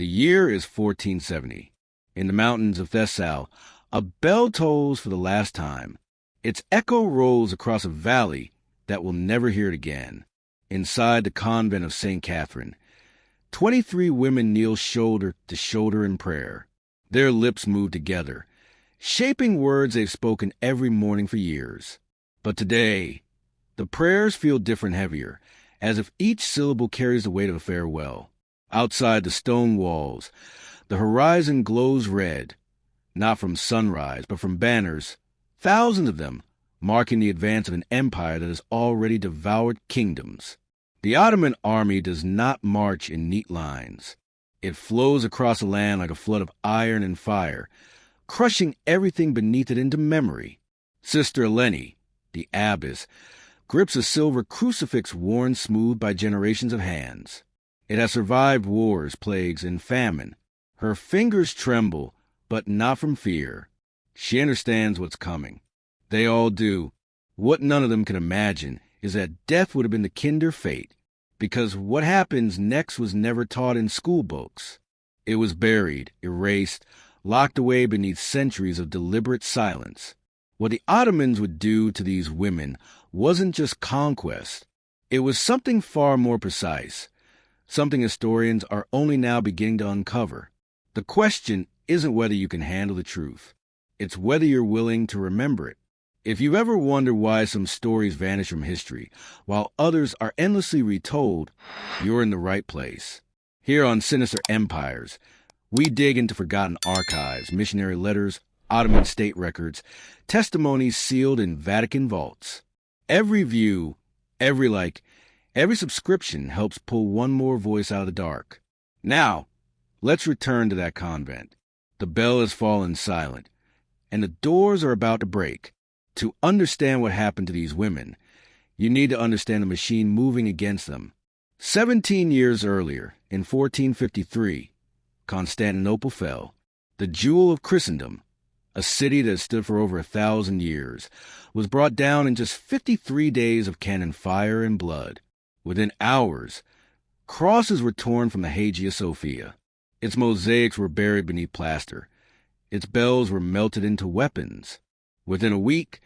The year is 1470. In the mountains of Thessaly, a bell tolls for the last time. Its echo rolls across a valley that will never hear it again. Inside the convent of St. Catherine, 23 women kneel shoulder to shoulder in prayer. Their lips move together, shaping words they've spoken every morning for years. But today, the prayers feel different, heavier, as if each syllable carries the weight of a farewell. Outside the stone walls, the horizon glows red, not from sunrise, but from banners, thousands of them, marking the advance of an empire that has already devoured kingdoms. The Ottoman army does not march in neat lines. It flows across the land like a flood of iron and fire, crushing everything beneath it into memory. Sister Eleni, the abbess, grips a silver crucifix worn smooth by generations of hands. It has survived wars, plagues, and famine. Her fingers tremble, but not from fear. She understands what's coming. They all do. What none of them can imagine is that death would have been the kinder fate, because what happens next was never taught in school books. It was buried, erased, locked away beneath centuries of deliberate silence. What the Ottomans would do to these women wasn't just conquest. It was something far more precise, something historians are only now beginning to uncover. The question isn't whether you can handle the truth. It's whether you're willing to remember it. If you've ever wondered why some stories vanish from history, while others are endlessly retold, you're in the right place. Here on Sinister Empires, we dig into forgotten archives, missionary letters, Ottoman state records, testimonies sealed in Vatican vaults. Every view, every like, every subscription helps pull one more voice out of the dark. Now, let's return to that convent. The bell has fallen silent, and the doors are about to break. To understand what happened to these women, you need to understand the machine moving against them. 17 years earlier, in 1453, Constantinople fell. The jewel of Christendom, a city that stood for over 1,000 years, was brought down in just 53 days of cannon fire and blood. Within hours, crosses were torn from the Hagia Sophia. Its mosaics were buried beneath plaster. Its bells were melted into weapons. Within a week,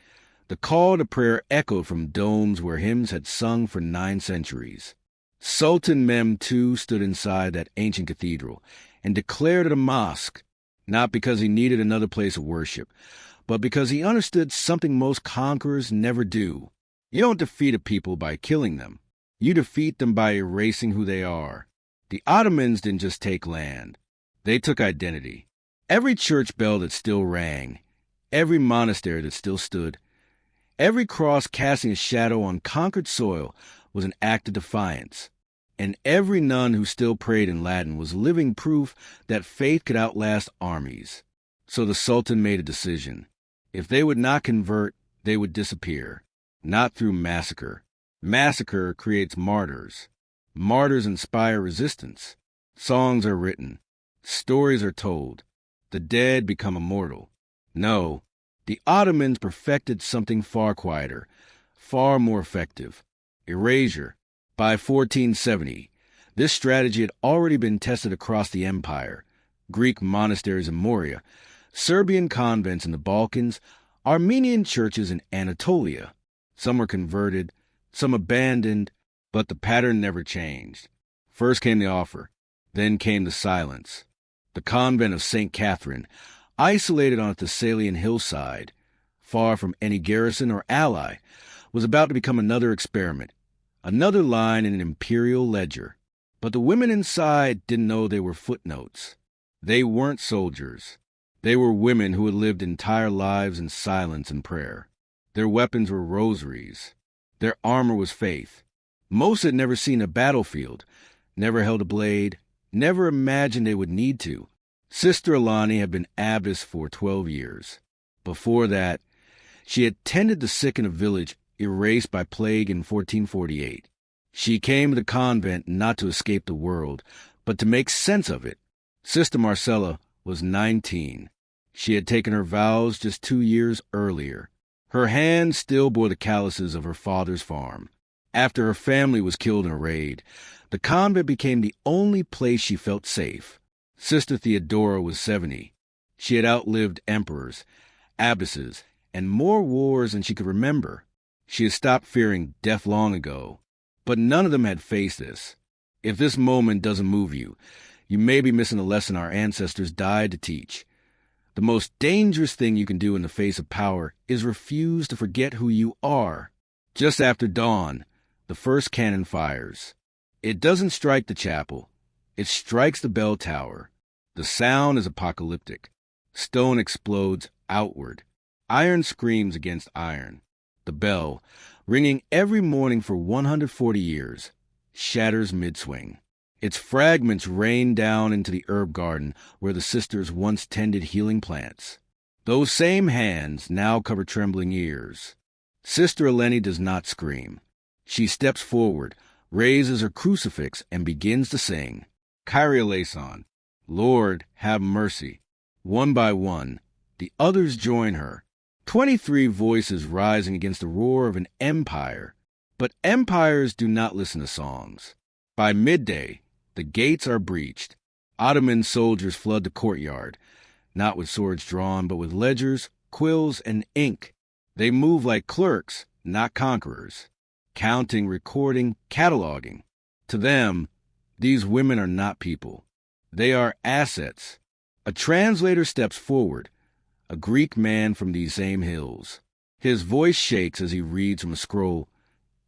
the call to prayer echoed from domes where hymns had sung for 9 centuries. Sultan Mehmed II stood inside that ancient cathedral and declared it a mosque, not because he needed another place of worship, but because he understood something most conquerors never do. You don't defeat a people by killing them. You defeat them by erasing who they are. The Ottomans didn't just take land. They took identity. Every church bell that still rang, every monastery that still stood, every cross casting a shadow on conquered soil was an act of defiance. And every nun who still prayed in Latin was living proof that faith could outlast armies. So the Sultan made a decision. If they would not convert, they would disappear. Not through massacre. Massacre creates martyrs. Martyrs inspire resistance. Songs are written. Stories are told. The dead become immortal. No, the Ottomans perfected something far quieter, far more effective. Erasure. By 1470, this strategy had already been tested across the empire. Greek monasteries in Moria, Serbian convents in the Balkans, Armenian churches in Anatolia. Some were converted, some abandoned, but the pattern never changed. First came the offer, then came the silence. The convent of St. Catherine, isolated on a Thessalian hillside, far from any garrison or ally, was about to become another experiment, another line in an imperial ledger. But the women inside didn't know they were footnotes. They weren't soldiers. They were women who had lived entire lives in silence and prayer. Their weapons were rosaries. Their armor was faith. Most had never seen a battlefield, never held a blade, never imagined they would need to. Sister Eleni had been abbess for 12 years. Before that, she had tended the sick in a village erased by plague in 1448. She came to the convent not to escape the world, but to make sense of it. Sister Marcella was 19. She had taken her vows just 2 years earlier. Her hands still bore the calluses of her father's farm. After her family was killed in a raid, the convent became the only place she felt safe. Sister Theodora was 70. She had outlived emperors, abbesses, and more wars than she could remember. She had stopped fearing death long ago, but none of them had faced this. If this moment doesn't move you, you may be missing a lesson our ancestors died to teach. The most dangerous thing you can do in the face of power is refuse to forget who you are. Just after dawn, the first cannon fires. It doesn't strike the chapel. It strikes the bell tower. The sound is apocalyptic. Stone explodes outward. Iron screams against iron. The bell, ringing every morning for 140 years, shatters mid-swing. Its fragments rain down into the herb garden where the sisters once tended healing plants. Those same hands now cover trembling ears. Sister Eleni does not scream. She steps forward, raises her crucifix, and begins to sing. Kyrie eleison, Lord, have mercy. One by one, the others join her. 23 voices rising against the roar of an empire. But empires do not listen to songs. By midday, the gates are breached. Ottoman soldiers flood the courtyard, not with swords drawn, but with ledgers, quills, and ink. They move like clerks, not conquerors, counting, recording, cataloging. To them, these women are not people. They are assets. A translator steps forward, a Greek man from these same hills. His voice shakes as he reads from a scroll,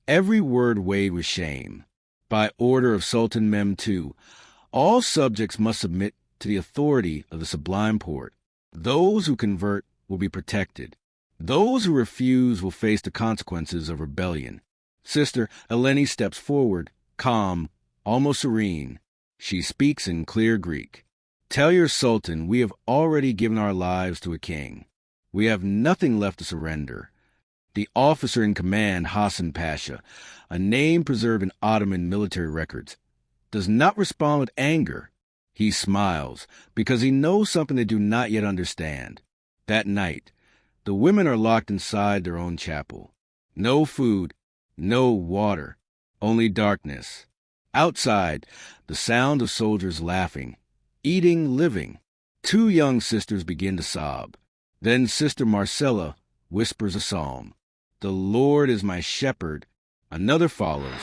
every word weighed with shame. By order of Sultan Mem II, all subjects must submit to the authority of the Sublime Porte. Those who convert will be protected. Those who refuse will face the consequences of rebellion. Sister Eleni steps forward, calm, almost serene. She speaks in clear Greek. Tell your Sultan we have already given our lives to a king. We have nothing left to surrender. The officer in command, Hassan Pasha, a name preserved in Ottoman military records, does not respond with anger. He smiles because he knows something they do not yet understand. That night, the women are locked inside their own chapel. No food, no water, only darkness. Outside, the sound of soldiers laughing, eating, living. 2 young sisters begin to sob. Then Sister Marcella whispers a psalm. The Lord is my shepherd. Another follows.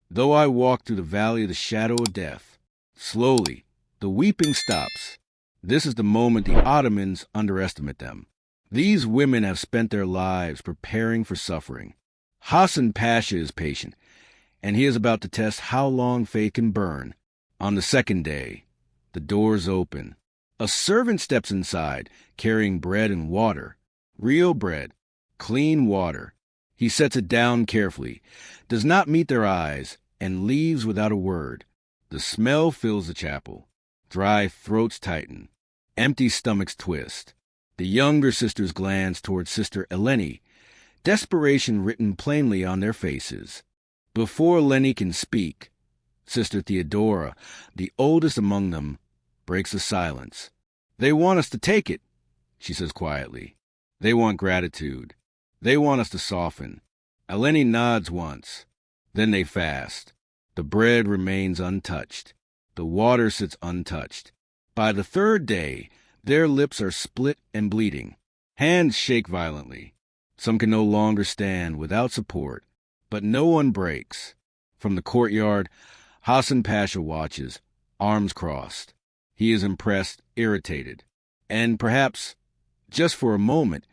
Though I walk through the valley of the shadow of death. Slowly, the weeping stops. This is the moment the Ottomans underestimate them. These women have spent their lives preparing for suffering. Hassan Pasha is patient, and he is about to test how long faith can burn. On the second day, the doors open. A servant steps inside, carrying bread and water. Real bread, clean water. He sets it down carefully, does not meet their eyes, and leaves without a word. The smell fills the chapel. Dry throats tighten. Empty stomachs twist. The younger sisters glance toward Sister Eleni, desperation written plainly on their faces. Before Eleni can speak, Sister Theodora, the oldest among them, breaks the silence. They want us to take it, she says quietly. They want gratitude. They want us to soften. Eleni nods once. Then they fast. The bread remains untouched. The water sits untouched. By the third day, their lips are split and bleeding. Hands shake violently. Some can no longer stand without support, but no one breaks. From the courtyard, Hassan Pasha watches, arms crossed. He is impressed, irritated, and perhaps, just for a moment,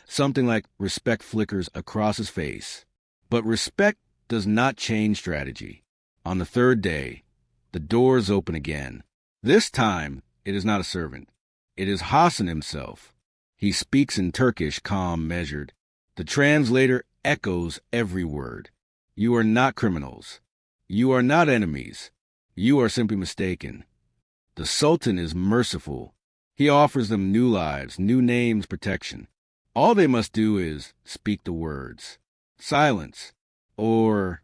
something like respect flickers across his face. But respect does not change strategy. On the third day, the doors open again. This time, it is not a servant. It is Hassan himself. He speaks in Turkish, calm, measured. The translator echoes every word. You are not criminals. You are not enemies. You are simply mistaken. The Sultan is merciful. He offers them new lives, new names, protection. All they must do is speak the words. Silence. Or,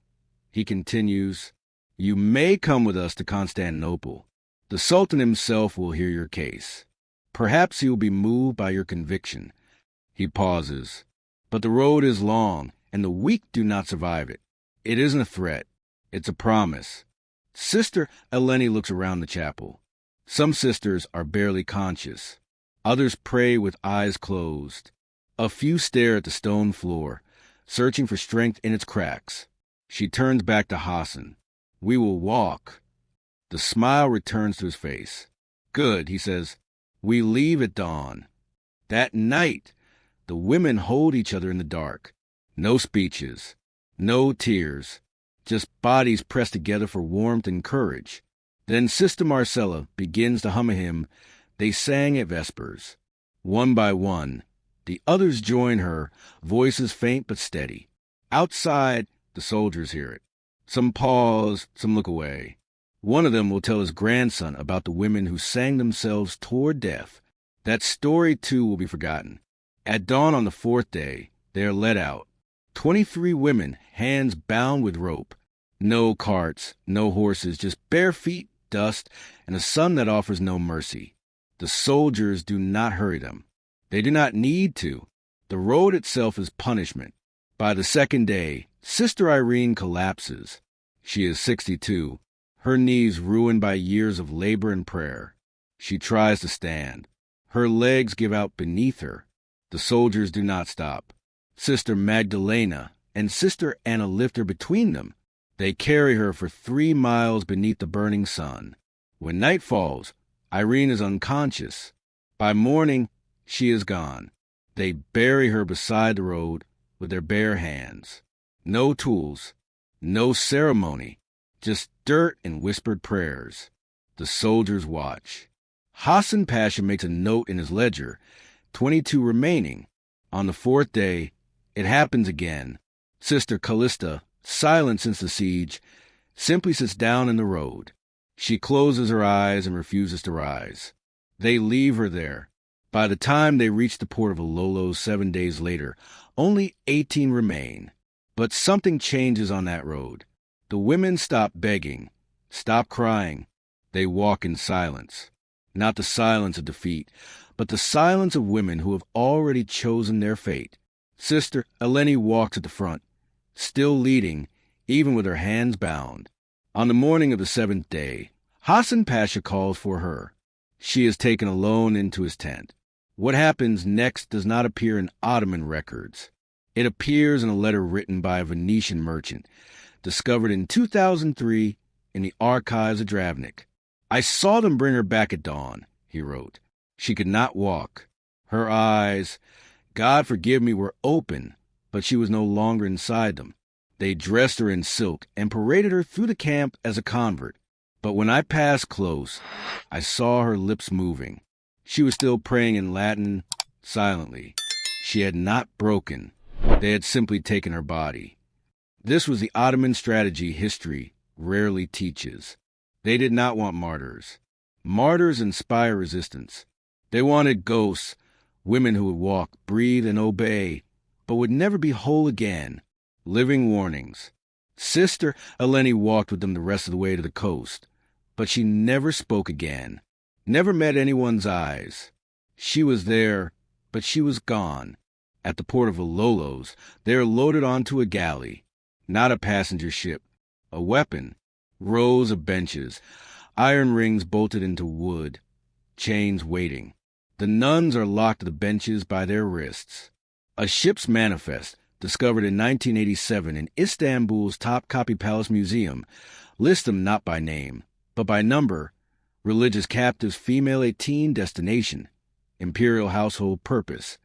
he continues, you may come with us to Constantinople. The Sultan himself will hear your case. Perhaps he will be moved by your conviction. He pauses. But the road is long, and the weak do not survive it. It isn't a threat. It's a promise. Sister Eleni looks around the chapel. Some sisters are barely conscious. Others pray with eyes closed. A few stare at the stone floor, searching for strength in its cracks. She turns back to Hassan. "We will walk." The smile returns to his face. "Good," he says. "We leave at dawn." That night, the women hold each other in the dark. No speeches, no tears, just bodies pressed together for warmth and courage. Then Sister Marcella begins to hum a hymn they sang at Vespers. One by one, the others join her, voices faint but steady. Outside, the soldiers hear it. Some pause, some look away. One of them will tell his grandson about the women who sang themselves toward death. That story, too, will be forgotten. At dawn on the fourth day, they are led out. 23 women, hands bound with rope. No carts, no horses, just bare feet, dust, and a sun that offers no mercy. The soldiers do not hurry them. They do not need to. The road itself is punishment. By the second day, Sister Irene collapses. She is 62, her knees ruined by years of labor and prayer. She tries to stand. Her legs give out beneath her. The soldiers do not stop. Sister Magdalena and Sister Anna lift her between them. They carry her for 3 miles beneath the burning sun. When night falls, Irene is unconscious. By morning, she is gone. They bury her beside the road with their bare hands. No tools, no ceremony, just dirt and whispered prayers. The soldiers watch. Hassan Pasha makes a note in his ledger, 22 remaining. On the fourth day, it happens again. Sister Callista, silent since the siege, simply sits down in the road. She closes her eyes and refuses to rise. They leave her there. By the time they reach the port of Ololo 7 days later, only 18 remain. But something changes on that road. The women stop begging, stop crying. They walk in silence. Not the silence of defeat, but the silence of women who have already chosen their fate. Sister Eleni walks at the front, still leading, even with her hands bound. On the morning of the 7th day, Hassan Pasha calls for her. She is taken alone into his tent. What happens next does not appear in Ottoman records. It appears in a letter written by a Venetian merchant, discovered in 2003 in the archives of Dravnik. "I saw them bring her back at dawn," he wrote. "She could not walk. Her eyes, God forgive me, were open, but she was no longer inside them. They dressed her in silk and paraded her through the camp as a convert. But when I passed close, I saw her lips moving. She was still praying in Latin, silently. She had not broken. They had simply taken her body." This was the Ottoman strategy history rarely teaches. They did not want martyrs. Martyrs inspire resistance. They wanted ghosts, women who would walk, breathe, and obey, but would never be whole again. Living warnings. Sister Eleni walked with them the rest of the way to the coast, but she never spoke again, never met anyone's eyes. She was there, but she was gone. At the port of Ololos, they are loaded onto a galley, not a passenger ship, a weapon, rows of benches, iron rings bolted into wood, chains waiting. The nuns are locked to the benches by their wrists. A ship's manifest, discovered in 1987 in Istanbul's Topkapi Palace Museum, lists them not by name, but by number: religious captives, female 18, destination, imperial household purpose,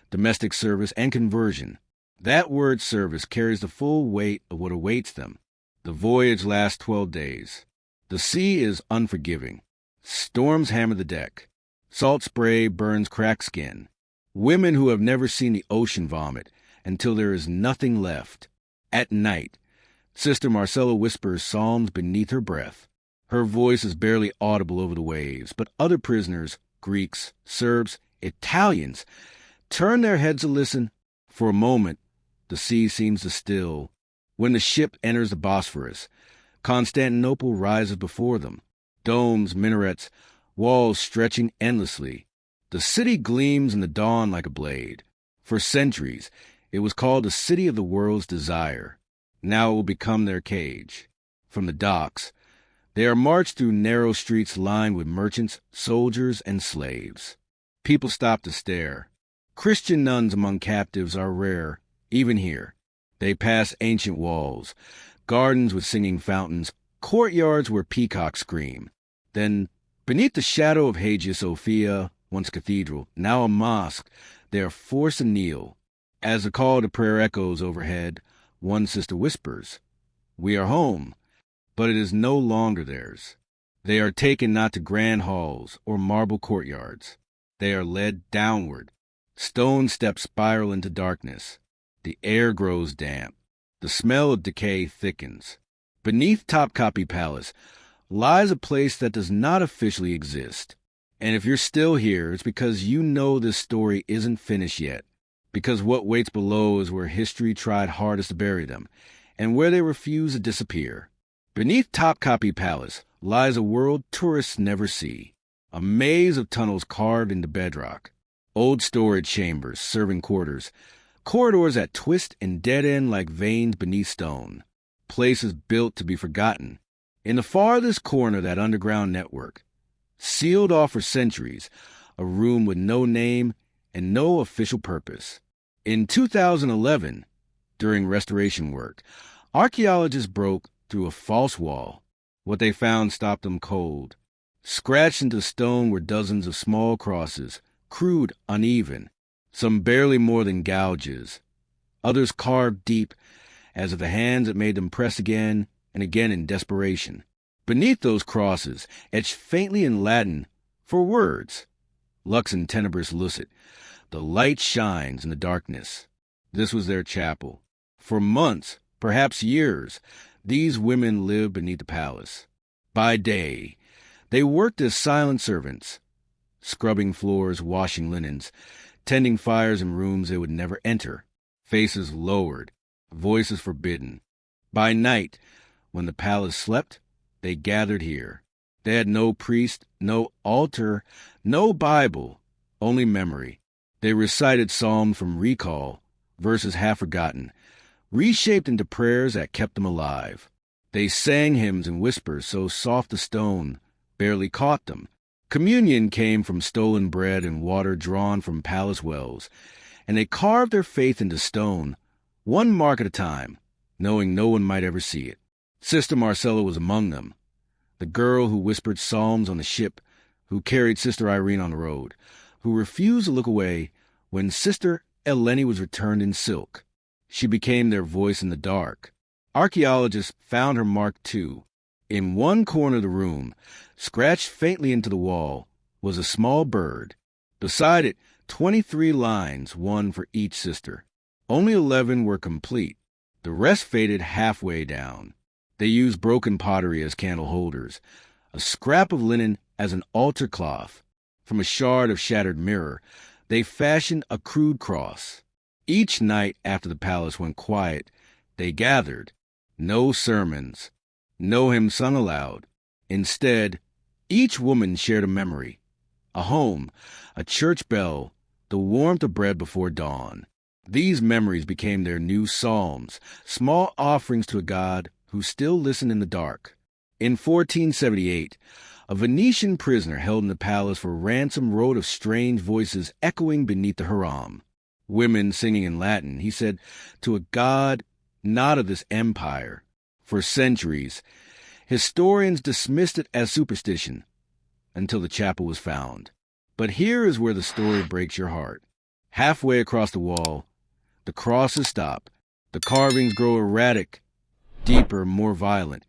domestic service, and conversion. That word service carries the full weight of what awaits them. The voyage lasts 12 days. The sea is unforgiving. Storms hammer the deck. Salt spray burns cracked skin. Women who have never seen the ocean vomit until there is nothing left. At night, Sister Marcella whispers psalms beneath her breath. Her voice is barely audible over the waves, but other prisoners, Greeks, Serbs, Italians, turn their heads to listen. For a moment, the sea seems to still. When the ship enters the Bosphorus, Constantinople rises before them. Domes, minarets, walls stretching endlessly. The city gleams in the dawn like a blade. For centuries, it was called the city of the world's desire. Now it will become their cage. From the docks, They are marched through narrow streets lined with merchants, soldiers, and slaves. People stop to stare. Christian nuns among captives are rare, even here. They pass ancient walls, gardens with singing fountains, courtyards where peacocks scream. Then, beneath the shadow of Hagia Sophia, once cathedral, now a mosque, they are forced to kneel. As the call to prayer echoes overhead, one sister whispers, "We are home," but it is no longer theirs. They are taken not to grand halls or marble courtyards. They are led downward. Stone steps spiral into darkness. The air grows damp. The smell of decay thickens. Beneath Topkapi Palace lies a place that does not officially exist. And if you're still here, it's because you know this story isn't finished yet. Because what waits below is where history tried hardest to bury them, and where they refuse to disappear. Beneath Topkapi Palace lies a world tourists never see. A maze of tunnels carved into bedrock. Old storage chambers serving quarters. Corridors that twist and dead-end like veins beneath stone. Places built to be forgotten. In the farthest corner of that underground network, sealed off for centuries, a room with no name and no official purpose. In 2011, during restoration work, archaeologists broke through a false wall. What they found stopped them cold. Scratched into stone were dozens of small crosses, crude, uneven, some barely more than gouges, others carved deep, as if the hands that made them press again and again in desperation. Beneath those crosses, etched faintly in Latin, for words, Lux in tenebris lucet, the light shines in the darkness. This was their chapel. For months, perhaps years, these women lived beneath the palace. By day, they worked as silent servants, scrubbing floors, washing linens, tending fires in rooms they would never enter, faces lowered, voices forbidden. By night, when the palace slept, they gathered here. They had no priest, no altar, no Bible, only memory. They recited psalms from recall, verses half forgotten, reshaped into prayers that kept them alive. They sang hymns in whispers so soft the stone barely caught them. Communion came from stolen bread and water drawn from palace wells, and they carved their faith into stone, one mark at a time, knowing no one might ever see it. Sister Marcella was among them, the girl who whispered psalms on the ship, who carried Sister Irene on the road, who refused to look away when Sister Eleni was returned in silk. She became their voice in the dark. Archaeologists found her mark too. In one corner of the room, scratched faintly into the wall, was a small bird. Beside it, 23 lines, one for each sister. Only 11 were complete. The rest faded halfway down. They used broken pottery as candle holders, a scrap of linen as an altar cloth. From a shard of shattered mirror, they fashioned a crude cross. Each night after the palace went quiet, they gathered. No sermons, no hymn sung aloud. Instead, each woman shared a memory, a home, a church bell, the warmth of bread before dawn. These memories became their new psalms, small offerings to a God who still listened in the dark. In 1478, a Venetian prisoner held in the palace for ransom wrote of strange voices echoing beneath the Haram. Women singing in Latin, he said, to a God not of this empire. For centuries, historians dismissed it as superstition until the chapel was found. But here is where the story breaks your heart. Halfway across the wall, the crosses stop. The carvings grow erratic, deeper, more violent,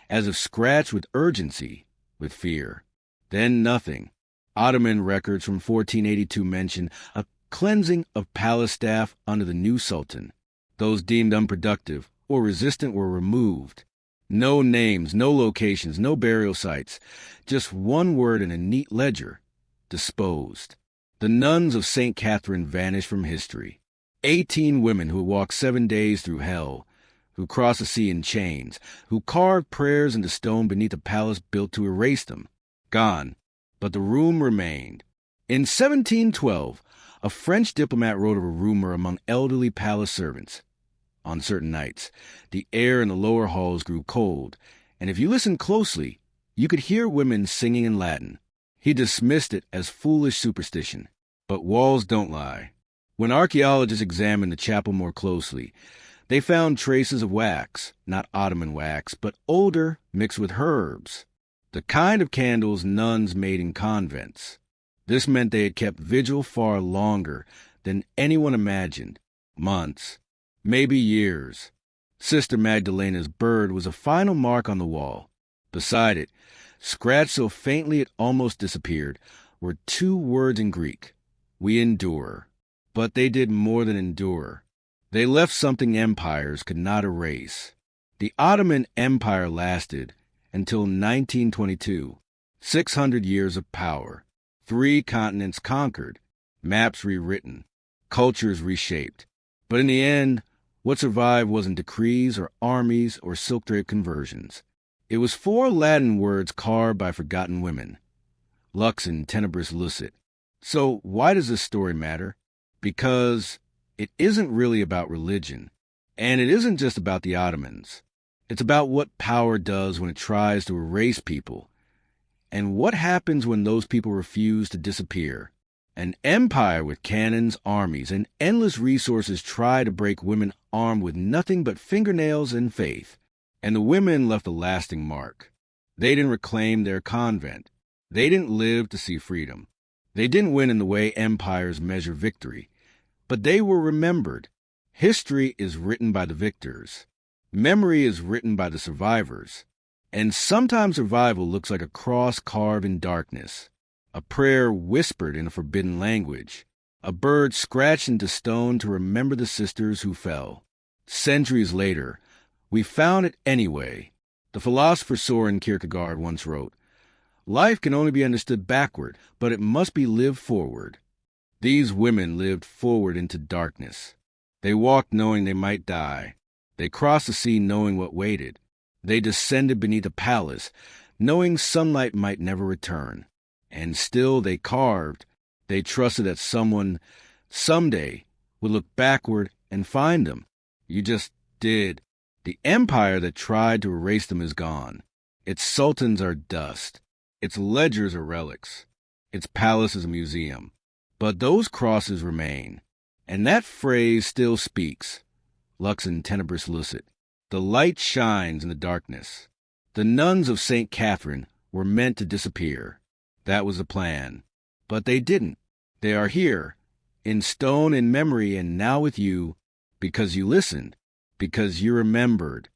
as if scratched with urgency, with fear. Then nothing. Ottoman records from 1482 mention a cleansing of palace staff under the new sultan. Those deemed unproductive or resistant were removed. No names, no locations, no burial sites. Just one word in a neat ledger. Disposed. The nuns of St. Catherine vanished from history. 18 women who walked 7 days through hell, who crossed the sea in chains, who carved prayers into stone beneath a palace built to erase them. Gone. But the room remained. In 1712, a French diplomat wrote of a rumor among elderly palace servants. On certain nights, the air in the lower halls grew cold, and if you listened closely, You could hear women singing in Latin. He dismissed it as foolish superstition. But walls don't lie. When archaeologists examined the chapel more closely, they found traces of wax, not Ottoman wax, but older mixed with herbs, the kind of candles nuns made in convents. This meant they had kept vigil far longer than anyone imagined. Months, maybe years. Sister Magdalena's bird was a final mark on the wall. Beside it, scratched so faintly it almost disappeared, were two words in Greek: "We endure." But they did more than endure. They left something empires could not erase. The Ottoman Empire lasted until 1922, 600 years of power, 3 continents conquered, maps rewritten, cultures reshaped. But in the end, what survived wasn't decrees or armies or silk-draped conversions. It was 4 Latin words carved by forgotten women: lux in tenebris lucet. So why does this story matter? Because it isn't really about religion, and it isn't just about the Ottomans. It's about what power does when it tries to erase people, and what happens when those people refuse to disappear. An empire with cannons, armies, and endless resources tried to break women armed with nothing but fingernails and faith, and the women left a lasting mark. They didn't reclaim their convent. They didn't live to see freedom. They didn't win in the way empires measure victory, but they were remembered. History is written by the victors. Memory is written by the survivors. And sometimes survival looks like a cross carved in darkness, a prayer whispered in a forbidden language, a bird scratched into stone to remember the sisters who fell. Centuries later, we found it anyway. The philosopher Soren Kierkegaard once wrote, "Life can only be understood backward, but it must be lived forward." These women lived forward into darkness. They walked knowing they might die. They crossed the sea knowing what waited. They descended beneath a palace, knowing sunlight might never return. And still they carved. They trusted that someone, someday, would look backward and find them. You just did. The empire that tried to erase them is gone. Its sultans are dust. Its ledgers are relics. Its palace is a museum. But those crosses remain. And that phrase still speaks. Lux in tenebris lucet. The light shines in the darkness. The nuns of St. Catherine were meant to disappear. That was the plan. But they didn't. They are here, in stone, in memory, and now with you, because you listened, because you remembered.